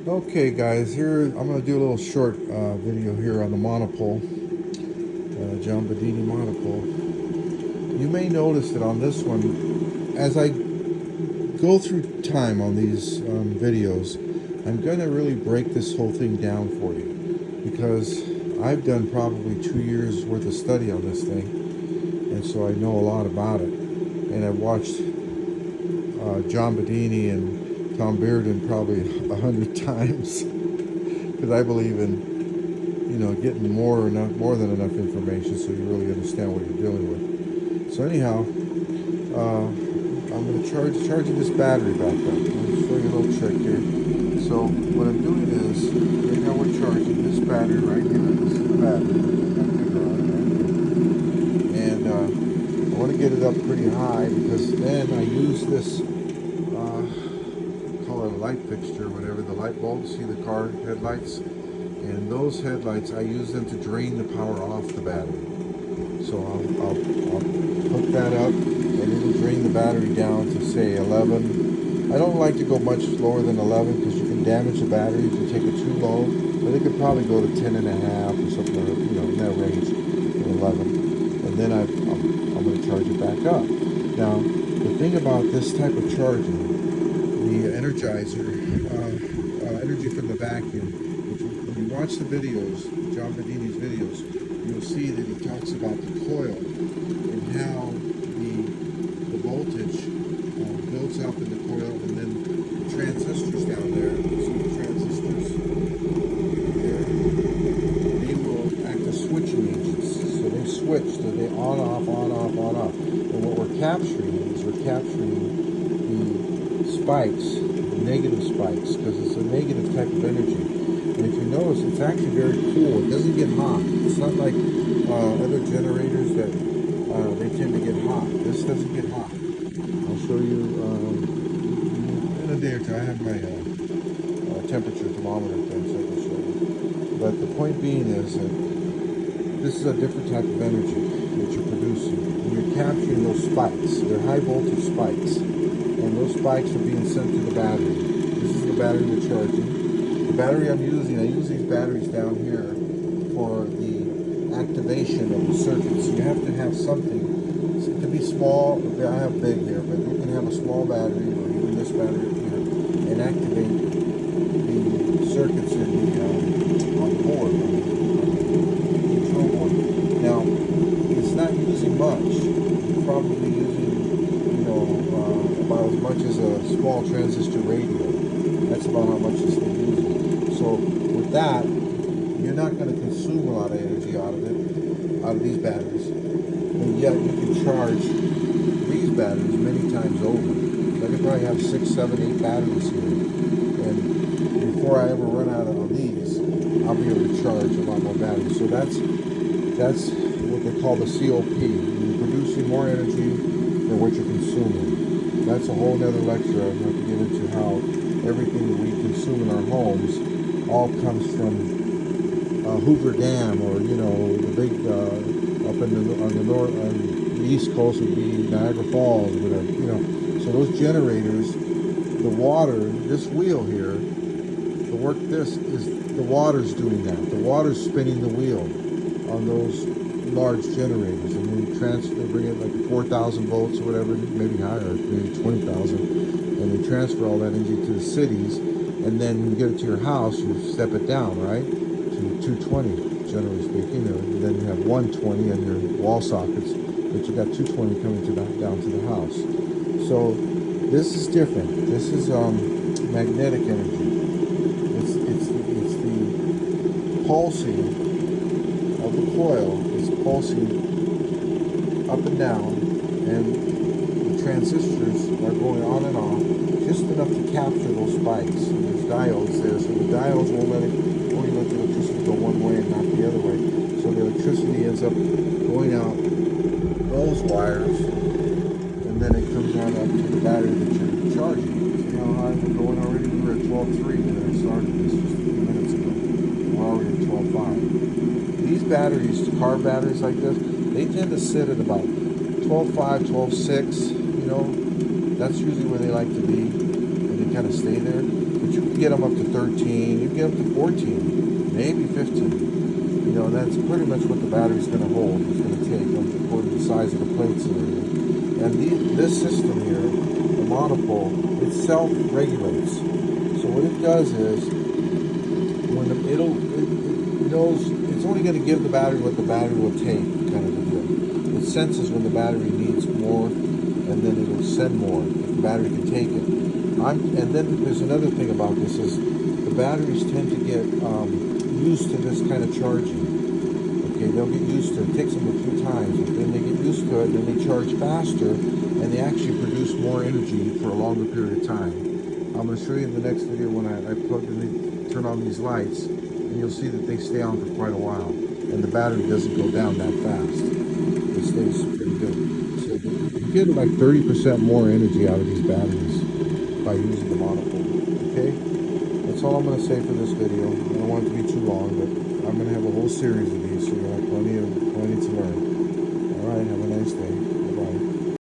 Okay guys, here I'm going to do a little short video here on the Monopole, John Bedini Monopole. You may notice that on this one, as I go through time on these videos, I'm going to really break this whole thing down for you, because I've done probably 2 years worth of study on this thing, and so I know a lot about it. And I've watched John Bedini and Tom Bearden probably 100 times, because I believe in getting more than enough information so you really understand what you're dealing with. So anyhow, I'm going to charging this battery back up. I'll show you a little trick here. So what I'm doing is, right now we're charging this battery right here. This is the battery. And I want to get it up pretty high, because then I use this, call it a light fixture, whatever, the light bulb. See the car headlights? And those headlights, I use them to drain the power off the battery. So I'll hook that up, and it'll drain the battery down to, say, 11. I don't like to go much lower than 11, because you can damage the battery if you take it too low. But it could probably go to 10 and a half or something, in that range, 11. And then I'm going to charge it back up. Now, the thing about this type of charging, the Energizer, energy from the vacuum, when you watch the videos, John Bedini's videos, you'll see that he talks about the coil and how the voltage builds up in the coil, and then the transistors down there, see the transistors there, they will act as switching agents. So they switch, so they on, off, on, off, on, off. And what we're capturing is we're capturing the spikes, the negative spikes, because it's a negative type of energy. And if you notice, it's actually very cool. It doesn't get hot. It's not like other generators that they tend to get hot. This doesn't get hot. I'll show you in a day or two. I have my temperature thermometer thing, so I can show you. But the point being is that this is a different type of energy that you're producing. And you're capturing those spikes. They're high voltage spikes. And those spikes are being sent to the battery. This is the battery we're charging. The battery I'm using, I use these batteries down here for the activation of the circuits. You have to have something. It can be small. I have big here, but you can have a small battery, or even this battery here, and activate the circuits in the on the board, on the control board. Now, it's not using much. It's probably using, about as much as a small transistor radio. That's about how much this thing uses. So with that, you're not going to consume a lot of energy out of these batteries, and yet you can charge these batteries many times over. So I could probably have 6, 7, 8 batteries here, and before I ever run out of these, I'll be able to charge a lot more batteries. So that's what they call the COP. You're producing more energy than what you're consuming. That's a whole nother lecture. I'm going to get into how everything that we consume in our homes all comes from Hoover Dam, or the big up on the north, on the east coast would be Niagara Falls, whatever. So those generators, the water, this wheel here, the work this is the water's doing that. The water's spinning the wheel on those large generators, and they bring it like 4,000 volts or whatever, maybe higher, maybe 20,000, and they transfer all that energy to the cities. And then when you get it to your house, you step it down, right, to 220, generally speaking. And then you have 120 on your wall sockets, but you got 220 coming down to the house. So this is different. This is magnetic energy. It's the pulsing of the coil. It's pulsing up and down, and the transistors are going on and off, just enough to capture those spikes. And there's diodes there, so the diodes won't let the electricity go one way and not the other way. So the electricity ends up going out those wires, and then it comes on up to the battery that you're charging. See how high we're going already? We were at 12.3 when I started this just a few minutes ago. We're already at 12.5. These batteries, car batteries like this, they tend to sit at about 12.5, 12.6. That's usually where they like to be, and they kind of stay there. But you get them up to 13, you can get them to 14, maybe 15. You know, and that's pretty much what the battery's going to hold. It's going to take according to the size of the plates in there. And this system here, the Monopole, it self-regulates. So what it does is, when it knows it's only going to give the battery what the battery will take, kind of a deal. It senses when the battery needs more, and then it'll send more if the battery can take it. And then there's another thing about this is the batteries tend to get used to this kind of charging. Okay, they'll get used to it. It takes them a few times, but then they get used to it, and then they charge faster, and they actually produce more energy for a longer period of time. I'm going to show you in the next video when I plug in, turn on these lights, and you'll see that they stay on for quite a while, and the battery doesn't go down that fast. It stays pretty good. So you get like 30% more energy out of these batteries by using the Monopole. Okay? That's all I'm going to say for this video. I don't want it to be too long, but I'm going to have a whole series of these, so you'll have plenty to learn. Alright, have a nice day.